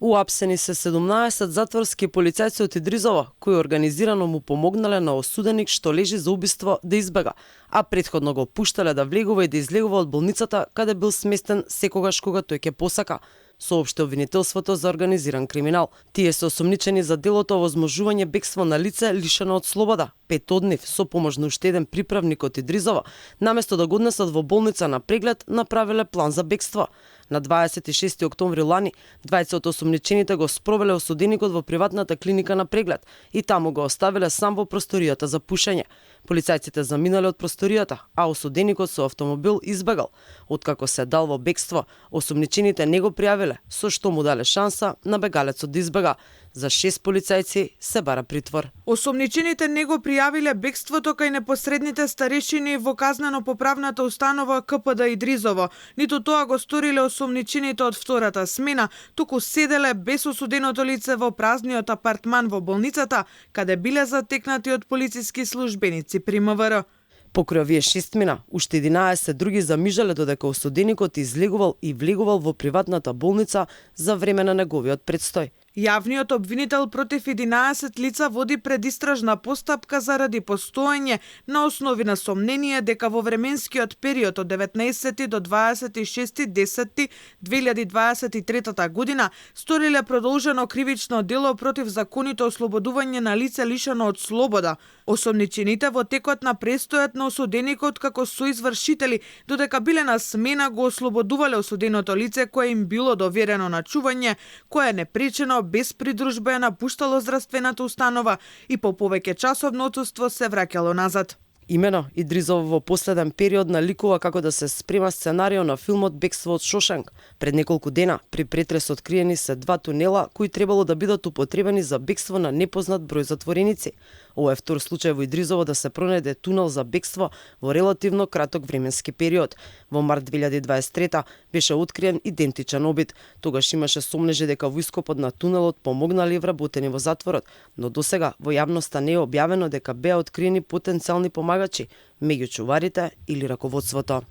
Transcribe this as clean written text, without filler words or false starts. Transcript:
Уапсени се 17 затворски полицајци од Идризово, кои организирано му помогнале на осуденик што лежи за убиство да избега, а претходно го пуштале да влегува и да излегува од болницата каде бил сместен секогаш кога тој ќе посака, соопшти обвинителството за организиран криминал. Тие се осомничени за делото овозможување бегство на лице лишено од слобода. 5 од нив со помош на уште еден приправник од Идризово, наместо да го однесат во болница на преглед, направиле план за бегство. На 26 октомври лани, двајца од осомничените го спровеле осуденикот во приватната клиника на преглед и таму го оставиле сам во просторијата за пушење. Полицајците заминале од просторијата, а осуденикот со автомобил избегал. Откако се дал во бегство, осомничените не го пријавиле, со што му дале шанса на бегалецот да избега. За 6 полицајци се бара притвор. Осомничените не го пријавиле бегството кај непосредните старешини во казнено-поправната установа КПД Идризово. Ниту тоа го сториле осомничените од втората смена, туку седеле без осуденото лице во празниот апартман во болницата, каде биле затекнати од полициски службеници при МВР. Покрај овие 6 мина, уште 11 други замижале додека осуденикот излегувал и влегувал во приватната болница за време на неговиот предстој. Јавниот обвинител против 11 лица води предистражна постапка заради постоење на основи на сомнение дека во временскиот период од 19 до 26.10.2023 година сториле продолжено кривично дело против законито ослободување на лице лишено од слобода. Осомничените во текот на престојот на осуденикот како соизвршители, додека биле на смена, го ослободувале осуденото лице кое им било доверено на чување, кое непречено без придружба ја напуштало здравствената установа и по повеќе часовно отсуство се враќало назад. Имено, Идризово во последен период наликува како да се спрема сценарио на филмот Бегство од Шошенк. Пред неколку дена, при претрес откриени се 2 тунела кои требало да бидат употребени за бегство на непознат број затвореници. Ова е втор случај во Идризово да се пронајде тунел за бегство во релативно краток временски период. Во март 2023 беше откриен идентичен обид. Тогаш имаше сомнежи дека во ископот на тунелот помогнале вработени во затворот, но досега во јавноста не е објавено дека беа откриени потенцијални помагачи меѓу чуварите или раководството.